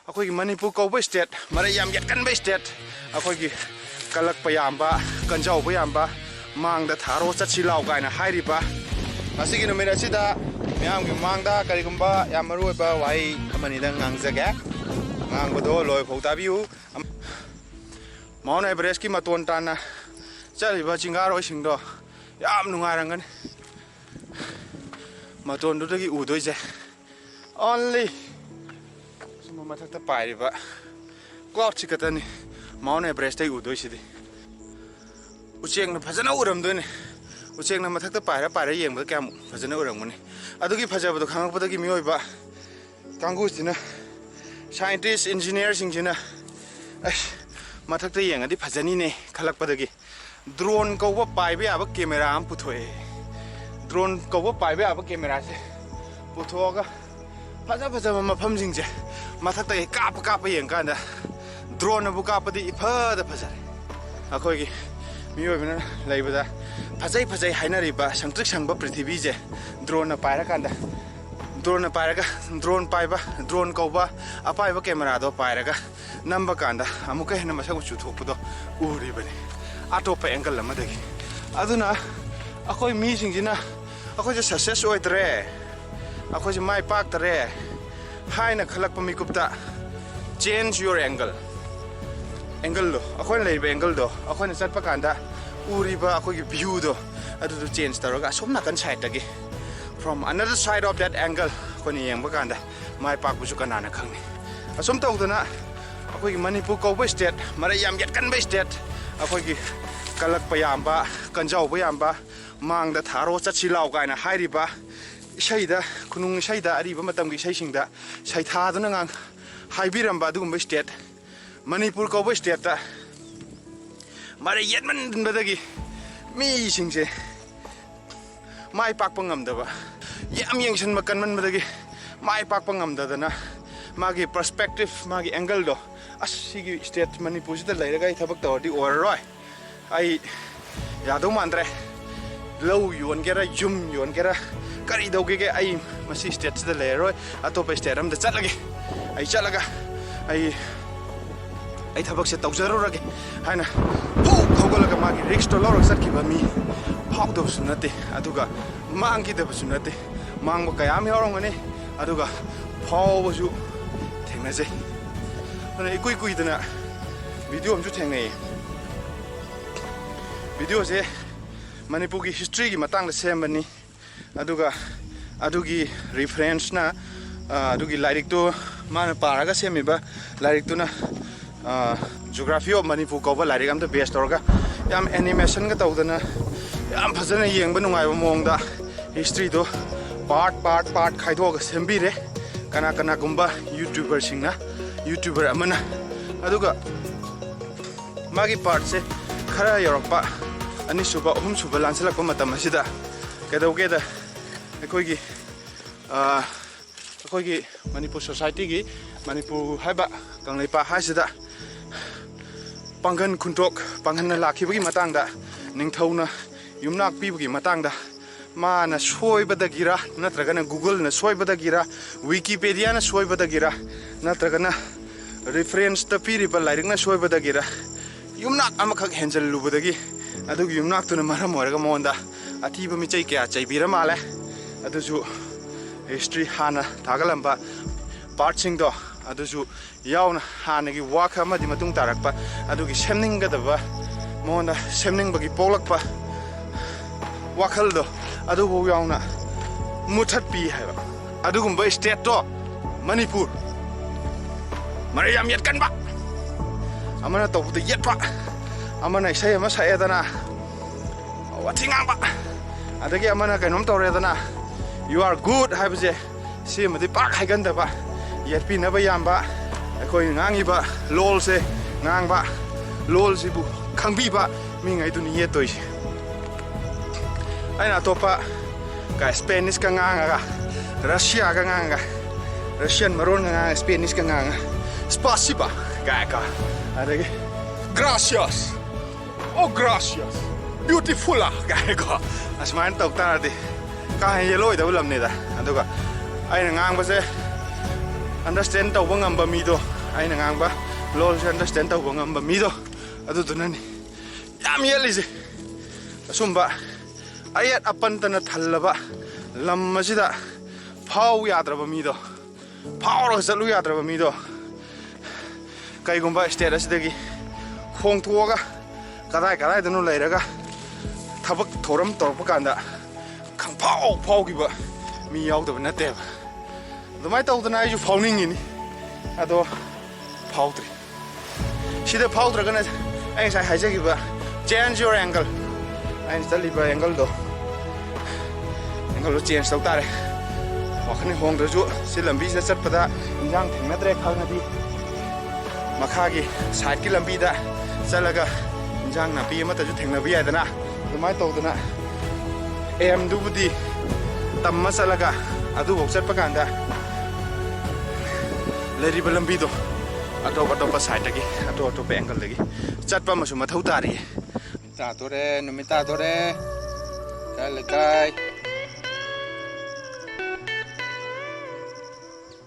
ꯑꯩꯈꯣꯏꯒꯤ ꯃꯅꯤꯄꯨꯔ ꯀꯧꯕ ꯁ꯭ꯇꯦꯠ ꯃꯔꯩ ꯌꯥꯝ ꯌꯦꯠꯀꯟꯕ ꯁ꯭ꯇꯦꯠ ꯑꯩꯈꯣꯏꯒꯤ ꯀꯜꯂꯛꯄ ꯌꯥꯝꯕ ꯀꯟꯖꯥꯎꯕ ꯌꯥꯝꯕ ꯃꯥꯡꯗ ꯊꯥꯔꯣ ꯆꯠꯁꯤ ꯂꯥꯎ ꯀꯥꯏꯅ ꯍꯥꯏꯔꯤꯕ ꯉꯁꯤꯒꯤ ꯅꯨꯃꯤꯠ ꯑꯁꯤꯗ ꯃꯤꯌꯥꯝꯒꯤ ꯃꯃꯥꯡꯗ ꯀꯔꯤꯒꯨꯝꯕ ꯌꯥꯝ ꯃꯔꯨꯑꯣꯏꯕ ꯋꯥꯍꯩ ꯑꯃꯅꯤꯗ ꯉꯥꯡꯖꯒꯦ ꯉꯥꯡꯕꯗꯣ ꯂꯣꯏꯐꯥꯎ ꯇꯥꯕꯤꯌꯨ ꯃꯥꯎꯟ ꯑꯦꯚꯔꯦꯁꯀꯤ ꯃꯇꯣꯟ ꯇꯥꯟꯅ ꯆꯠꯂꯤꯕ ꯆꯤꯡꯒꯥꯔꯣꯏꯁꯤꯡꯗꯣ ꯌꯥꯝ ꯅꯨꯡꯉꯥꯏꯔꯝꯒꯅꯤ ꯃꯇꯣꯟꯗꯨꯗꯒꯤ ꯎꯗꯣꯏꯁꯦ ꯑꯣꯟꯂꯤ ꯁꯨꯝꯕ ꯃꯊꯛꯇ ꯄꯥꯏꯔꯤꯕ ꯀ꯭ꯂꯥꯎꯗꯁꯤ ꯈꯛꯇꯅꯤ ꯃꯥꯎꯟ ꯑꯦꯚꯔꯦꯁꯇꯒꯤ ꯎꯗꯣꯏꯁꯤꯗꯤ ꯎꯆꯦꯛꯅ ꯐꯖꯅ ꯎꯔꯝꯗꯣꯏꯅꯤ ꯎꯆꯦꯛꯅ ꯃꯊꯛꯇ ꯄꯥꯏꯔ ꯌꯦꯡꯕꯗ ꯀꯌꯥꯝ ꯐꯖꯅ ꯎꯔꯝꯒꯅꯤ ꯑꯗꯨꯒꯤ ꯐꯖꯕꯗꯣ ꯈꯪꯉꯛꯄꯗꯒꯤ ꯃꯤꯑꯣꯏꯕ ꯀꯥꯡꯕꯨꯁꯤꯅ ꯁꯥꯏꯟꯇꯤꯁ ꯏꯟꯖꯤꯅꯤꯌꯔꯁꯤꯡꯁꯤꯅ ꯑꯁ ꯃꯊꯛꯇ ꯌꯦꯡꯉꯗꯤ ꯐꯖꯅꯤꯅꯦ ꯈꯜꯂꯛꯄꯗꯒꯤ ꯗ꯭ꯔꯣꯟ ꯀꯧꯕ ꯄꯥꯏꯕ ꯌꯥꯕ ꯀꯦꯃꯦꯔꯥ ꯑꯃ ꯄꯨꯊꯣꯛꯑꯦ ꯗ꯭ꯔꯣꯟ ꯀꯧꯕ ꯄꯥꯏꯕ ꯌꯥꯕ ꯀꯦꯃꯦꯔꯥꯁꯦ ꯄꯨꯊꯣꯛꯑꯒ ꯐꯖꯕ ꯃꯐꯝꯁꯤꯡꯁꯦ ꯃꯊꯛꯇꯒꯤ ꯀꯥꯞꯄ ꯌꯦꯡꯀꯥꯟꯗ ꯗ꯭ꯔꯣꯟꯅꯕꯨ ꯀꯥꯞꯄꯗꯤ ꯏꯐꯗ ꯐꯖꯔꯦ ꯑꯩꯈꯣꯏꯒꯤ ꯃꯤꯑꯣꯏꯕꯅ ꯂꯩꯕꯗ ꯐꯖꯩ ꯍꯥꯏꯅꯔꯤꯕ ꯁꯪꯇ꯭ꯔꯤꯛ ꯁꯪꯕ ꯄ꯭ꯔꯤꯊꯤꯕꯤꯁꯦ ꯗ꯭ꯔꯣꯟꯅ ꯄꯥꯏꯔꯀꯥꯟꯗ ꯗ꯭ꯔꯣꯟ ꯀꯧꯕ ꯑꯄꯥꯏꯕ ꯀꯦꯃꯦꯔꯥꯗꯣ ꯄꯥꯏꯔꯒ ꯅꯝꯕ ꯀꯥꯟꯗ ꯑꯃꯨꯛꯀ ꯍꯦꯟꯅ ꯃꯁꯛ ꯃꯆꯨ ꯊꯣꯛꯄꯗꯣ ꯎꯔꯤꯕꯅꯤ ꯑꯇꯣꯞꯄ ꯑꯦꯡꯒꯜ ꯑꯃꯗꯒꯤ ꯑꯗꯨꯅ ꯑꯩꯈꯣꯏ ꯃꯤꯁꯤꯡꯁꯤꯅ ꯑꯩꯈꯣꯏꯁꯦ ꯁꯛꯁꯦꯁ ꯑꯣꯏꯗ꯭ꯔꯦ ꯑꯩꯈꯣꯏꯁꯦ ꯃꯥꯏ ꯄꯥꯛꯇꯔꯦ ꯍꯥꯏꯅ ꯈꯜꯂꯛꯄ ꯃꯤꯀꯨꯞꯇ ꯆꯦꯟꯖ ꯌꯣꯔ ꯑꯦꯡꯒꯜꯗꯣ ꯑꯩꯈꯣꯏꯅ ꯂꯩꯔꯤꯕ ꯑꯦꯡꯒꯜꯗꯣ ꯑꯩꯈꯣꯏꯅ ꯆꯠꯄ ꯀꯥꯟꯗ ꯎꯔꯤꯕ ꯑꯩꯈꯣꯏꯒꯤ ꯚ꯭ꯌꯨꯗꯣ ꯑꯗꯨꯗꯣ ꯆꯦꯟꯖ ꯇꯧꯔꯒ ꯑꯁꯣꯝ ꯅꯥꯀꯟ ꯁꯥꯏꯗꯇꯒꯤ from another side of that angle ꯑꯩꯈꯣꯏꯅ ꯌꯦꯡꯕ ꯀꯥꯟꯗ ꯃꯥꯏ ꯄꯥꯛꯄꯁꯨ ꯀꯅꯥꯅ ꯈꯪꯅꯤ ꯑꯁꯨꯝ ꯇꯧꯗꯅ ꯑꯩꯈꯣꯏꯒꯤ ꯃꯅꯤꯄꯨꯔ ꯀꯧꯕ ꯁ꯭ꯇꯦꯠ ꯃꯔꯩ ꯌꯥꯝ ꯌꯦꯠꯀꯟꯕ ꯁ꯭ꯇꯦꯠ ꯑꯩꯈꯣꯏꯒꯤ ꯀꯜꯂꯛꯄ ꯌꯥꯝꯕ ꯀꯟꯖꯥꯎꯕ ꯌꯥꯝꯕ ꯃꯥꯡꯗ ꯊꯥꯔꯣ ꯆꯠꯁꯤ ꯂꯥꯎ ꯀꯥꯏꯅ ꯍꯥꯏꯔꯤꯕ ꯏꯁꯩꯗ ꯈꯨꯅꯨꯡ ꯏꯁꯩꯗ ꯑꯔꯤꯕ ꯃꯇꯝꯒꯤ ꯏꯁꯩꯁꯤꯡꯗ ꯁꯩꯊꯥꯗꯨꯅ ꯍꯥꯏꯕꯤꯔꯝꯕ ꯑꯗꯨꯒꯨꯝꯕ ꯁ꯭ꯇꯦꯠ ꯃꯅꯤꯄꯨꯔ ꯀꯧꯕ ꯁ꯭ꯇꯦꯠꯇ ꯃꯔꯩ ꯌꯦꯠꯃꯟꯕꯗꯒꯤ ꯃꯤꯁꯤꯡꯁꯦ ꯃꯥꯏ ꯄꯥꯛꯄ ꯉꯝꯗꯕ ꯌꯥꯝ ꯌꯦꯡꯁꯤꯟꯕ ꯀꯟꯃꯟꯕꯗꯒꯤ ꯃꯥꯏ ꯄꯥꯛꯄ ꯉꯝꯗꯗꯅ ꯃꯥꯒꯤ ꯄꯔꯁꯄꯦꯛꯇꯤቭ ꯃꯥꯒꯤ ꯑꯦꯡꯒꯜꯗꯣ ꯑꯁ ꯁꯤꯒꯤ ꯁ꯭ꯇꯦꯠ ꯃꯅꯤꯄꯨꯔꯁꯤꯗ ꯂꯩꯔꯒ ꯑꯩ ꯊꯕꯛ ꯇꯧꯔꯗꯤ ꯑꯣꯏꯔꯔꯣꯏ ꯑꯩ ꯌꯥꯗꯧ ꯃꯥꯟꯗ꯭ꯔꯦ ꯂꯧ ꯌꯣꯟꯒꯦꯔꯥ ꯌꯨꯝ ꯌꯣꯟꯒꯦꯔꯥ ꯀꯔꯤ ꯇꯧꯒꯦꯒꯦ ꯑꯩ ꯃꯁꯤ ꯁ꯭ꯇꯦꯠꯁꯤꯗ ꯂꯩꯔꯔꯣꯏ ꯑꯇꯣꯞꯄ ꯁ꯭ꯇꯦꯠ ꯑꯃꯗ ꯆꯠꯂꯒꯦ ꯑꯩ ꯆꯠꯂꯒ ꯑꯩ ꯊꯕꯛꯁꯦ ꯇꯧꯖꯔꯨꯔꯒꯦ ꯍꯥꯏꯅ ꯍꯧꯒꯠꯂꯒ ꯃꯥꯒꯤ ꯔꯤꯛꯁꯇꯣ ꯂꯧꯔꯒ ꯆꯠꯈꯤꯕ ꯃꯤ ꯐꯥꯎꯗꯕꯁꯨ ꯅꯠꯇꯦ ꯑꯗꯨꯒ ꯃꯥꯡꯈꯤꯗꯕꯁꯨ ꯅꯠꯇꯦ ꯃꯥꯡꯕ ꯀꯌꯥ ꯑꯃ ꯌꯥꯎꯔꯝꯒꯅꯤ ꯑꯗꯨꯒ ꯐꯥꯎꯕꯁꯨ ꯊꯦꯡꯅꯖꯩ ꯑꯗꯨꯅ ꯏꯀꯨꯏ ꯀꯨꯏꯗꯅ ꯚꯤꯗꯤꯑꯣ ꯑꯃꯁꯨ ꯊꯦꯡꯅꯩꯌꯦ ꯚꯤꯗꯤꯑꯣꯁꯦ ꯃꯅꯤꯄꯨꯔꯒꯤ ꯍꯤꯁꯇ꯭ꯔꯤꯒꯤ ꯃꯇꯥꯡꯗ ꯁꯦꯝꯕꯅꯤ ꯑꯗꯨꯒ ꯑꯗꯨꯒꯤ ꯔꯤꯐꯔꯦꯟꯁꯅ ꯑꯗꯨꯒꯤ ꯂꯥꯏꯔꯤꯛꯇꯨ ꯃꯥꯅ ꯄꯥꯔꯒ ꯁꯦꯝꯃꯤꯕ ꯂꯥꯏꯔꯤꯛꯇꯨꯅ ꯖꯤꯑꯣꯒ꯭ꯔꯥꯐꯤ ꯑꯣꯐ ꯃꯅꯤꯄꯨꯔ ꯀꯧꯕ ꯂꯥꯏꯔꯤꯛ ꯑꯃꯗ ꯕꯦꯁ ꯇꯧꯔꯒ ꯌꯥꯝ ꯑꯦꯅꯤꯃꯦꯁꯟꯒ ꯇꯧꯗꯅ ꯌꯥꯝ ꯐꯖꯅ ꯌꯦꯡꯕ ꯅꯨꯡꯉꯥꯏꯕ ꯃꯑꯣꯡꯗ ꯍꯤꯁꯇ꯭ꯔꯤꯗꯣ ꯄꯥꯔꯠ ꯈꯥꯏꯗꯣꯛꯑꯒ ꯁꯦꯝꯕꯤꯔꯦ ꯀꯅꯥꯒꯨꯝꯕ ꯌꯨꯇ꯭ꯌꯨꯕꯔ ꯑꯃꯅ ꯑꯗꯨꯒ ꯃꯥꯒꯤ ꯄꯥꯔꯠꯁꯦ ꯈꯔ ꯌꯧꯔꯛꯄ ꯑꯅꯤꯁꯨꯕ ꯑꯍꯨꯝꯁꯨꯕ ꯂꯥꯟꯁꯤꯜꯂꯛꯄ ꯃꯇꯝ ꯑꯁꯤꯗ ꯀꯩꯗꯧꯒꯦꯗ ꯑꯩꯈꯣꯏꯒꯤ ꯃꯅꯤꯄꯨꯔ ꯁꯣꯁꯥꯏꯇꯤꯒꯤ ꯃꯅꯤꯄꯨꯔ ꯍꯥꯏꯕ ꯀꯪꯂꯩꯄꯥꯛ ꯍꯥꯏꯁꯤꯗ ꯄꯥꯡꯒꯟ ꯈꯨꯟꯇꯣꯛ ꯄꯥꯡꯒꯟꯅ ꯂꯥꯛꯈꯤꯕꯒꯤ ꯃꯇꯥꯡꯗ ꯅꯤꯡꯊꯧꯅ ꯌꯨꯝꯅꯥꯛ ꯄꯤꯕꯒꯤ ꯃꯇꯥꯡꯗ ꯃꯥꯅ ꯁꯣꯏꯕꯗꯒꯤꯔ ꯅꯠꯇ꯭ꯔꯒꯅ ꯒꯨꯒꯜꯅ ꯁꯣꯏꯕꯗꯒꯤꯔ ꯋꯤꯀꯤꯄꯦꯗꯤꯌꯥꯅ ꯁꯣꯏꯕꯗꯒꯤꯔ ꯅꯠꯇ꯭ꯔꯒꯅ ꯔꯤꯐꯔꯦꯟꯁꯇ ꯄꯤꯔꯤꯕ ꯂꯥꯏꯔꯤꯛꯅ ꯁꯣꯏꯕꯗꯒꯤꯔ ꯌꯨꯝꯅꯥꯛ ꯑꯃꯈꯛ ꯍꯦꯟꯖꯜꯂꯨꯕꯗꯒꯤ ꯑꯗꯨꯒꯤ ꯌꯨꯝꯅꯥꯛꯇꯨꯅ ꯃꯔꯝ ꯑꯣꯏꯔꯒ ꯃꯉꯣꯟꯗ ꯑꯊꯤꯕ ꯃꯤꯆꯩ ꯀꯌꯥ ꯆꯩꯕꯤꯔ ꯃꯥꯜꯂꯦ ꯑꯗꯨꯁꯨ ꯍꯤꯁꯇ꯭ꯔꯤ ꯍꯥꯟꯅ ꯊꯥꯒꯠꯂꯝꯕ ꯄꯥꯔꯠꯁꯤꯡꯗꯣ ꯑꯗꯨꯁꯨ ꯌꯥꯎꯅ ꯍꯥꯟꯅꯒꯤ ꯋꯥꯛ ꯑꯃꯗꯤ ꯃꯇꯨꯡ ꯇꯥꯔꯛꯄ ꯑꯗꯨꯒꯤ ꯁꯦꯝꯅꯤꯡꯒꯗꯕ ꯃꯉꯣꯟꯗ ꯁꯦꯝꯅꯤꯡꯕꯒꯤ ꯄꯣꯛꯂꯛꯄ ꯋꯥꯈꯜꯗꯣ ꯑꯗꯨꯐꯥꯎ ꯌꯥꯎꯅ ꯃꯨꯊꯠꯄꯤ ꯍꯥꯏꯕ ꯑꯗꯨꯒꯨꯝꯕ ꯁ꯭ꯇꯦꯠꯇꯣ ꯃꯅꯤꯄꯨꯔ ꯃꯔꯩ ꯌꯥꯝ ꯌꯦꯠꯀꯟꯕ ꯑꯃꯅ ꯇꯧꯕꯗ ꯌꯦꯠꯄ ꯑꯃꯅ ꯏꯁꯩ ꯑꯃ ꯁꯛꯑꯦꯗꯅ ꯋꯥꯊꯤ ꯉꯥꯡꯕ ꯑꯗꯒꯤ ꯑꯃꯅ ꯀꯩꯅꯣꯝ ꯇꯧꯔꯦꯗꯅ ꯌꯨ ꯑꯥꯔ ꯒꯨꯗ ꯍꯥꯏꯕꯁꯦ ꯁꯤꯃꯗꯤ ꯄꯥꯛ ꯍꯥꯏꯒꯟꯗꯕ ꯌꯦꯠꯄꯤꯅꯕ ꯌꯥꯝꯕ ꯑꯩꯈꯣꯏꯅ ꯉꯥꯡꯉꯤꯕ ꯂꯣꯜꯁꯦ ꯉꯥꯡꯕ ꯂꯣꯜꯁꯤꯕꯨ ꯈꯪꯕꯤꯕ ꯃꯤꯉꯩꯗꯨꯅ ꯌꯦꯠꯇꯣꯏꯁꯦ ꯑꯩꯅ ꯑꯇꯣꯞꯄ ꯁ꯭ꯄꯦꯅꯤꯁꯀ ꯉꯥꯡꯉꯒ ꯔꯁꯤꯌꯥꯒ ꯉꯥꯡꯉꯒ ꯔꯁꯤꯌꯟ ꯃꯔꯣꯟꯒ ꯉꯥꯡꯉꯒ ꯁ꯭ꯄꯦꯅꯤꯁꯀ ꯉꯥꯡꯉꯒ ꯁ꯭ꯄꯥꯁꯤꯕ ꯀꯥꯏꯀ ꯑꯗꯒꯤ ꯒ꯭ꯔꯥꯁꯤꯌꯁ ꯑꯣ ꯒ꯭ꯔꯥꯁꯤꯌꯁ ꯕ꯭ꯌꯨꯇꯤꯐꯨꯜꯂꯥ ꯀꯥꯏꯀꯣ ꯑꯁꯨꯃꯥꯏꯅ ꯇꯧ ꯇꯥꯔꯗꯤ ꯀꯥ ꯍꯦꯟꯅ ꯌꯦꯜꯂꯣꯏꯗꯕ ꯂꯝꯅꯤꯗ ꯑꯗꯨꯒ ꯑꯩꯅ ꯉꯥꯡꯕꯁꯦ ꯑꯟꯗꯔꯁꯇꯦꯟ ꯇꯧꯕ ꯉꯝꯕ ꯃꯤꯗꯣ ꯑꯩꯅ ꯉꯥꯡꯕ ꯂꯣꯜꯁꯦ ꯑꯟꯗꯔꯁꯇꯦꯟ ꯇꯧꯕ ꯉꯝꯕ ꯃꯤꯗꯣ ꯑꯗꯨꯗꯨꯅꯅꯤ ꯌꯥꯝ ꯌꯦꯠꯂꯤꯁꯦ ꯑꯁꯨꯝꯕ ꯑꯌꯦꯠ ꯑꯄꯟꯇꯅ ꯊꯜꯂꯕ ꯂꯝ ꯑꯁꯤꯗ ꯐꯥꯎ ꯌꯥꯗ꯭ꯔꯕ ꯃꯤꯗꯣ ꯐꯥꯎꯔꯒ ꯆꯠꯂꯨ ꯌꯥꯗ꯭ꯔꯕ ꯃꯤꯗꯣ ꯀꯩꯒꯨꯝꯕ ꯁ꯭ꯇꯦꯠ ꯑꯁꯤꯗꯒꯤ ꯍꯣꯡꯊꯣꯛꯑꯒ ꯀꯗꯥꯏꯗꯅꯣ ꯂꯩꯔꯒ ꯊꯕꯛ ꯊꯧꯔꯝ ꯇꯧꯔꯛꯄ ꯀꯥꯟꯗ ꯈꯪꯐꯥꯎ ꯐꯥꯎꯈꯤꯕ ꯃꯤ ꯌꯥꯎꯗꯕ ꯅꯠꯇꯦꯕ ꯑꯗꯨꯃꯥꯏꯅ ꯇꯧꯗꯅ ꯑꯩꯁꯨ ꯐꯥꯎꯅꯤꯡꯉꯤꯅꯤ ꯑꯗꯣ ꯐꯥꯎꯗ꯭ꯔꯤ sida powder gana ai sai haja giba change your angle ai stali ba angle do change tau tare wakhani hong daju si lambi se chat pada injang thengna dre khang di makha gi side ki lambi da chalaga injang na pi ma ta ju thengna bi adana dumai tau dana em du budi tamma chalaga adu bok chat pa kanda leri ba lambi do atop side lagi atop angle lagi chat pa masu mathau tari ta tore numita tore kai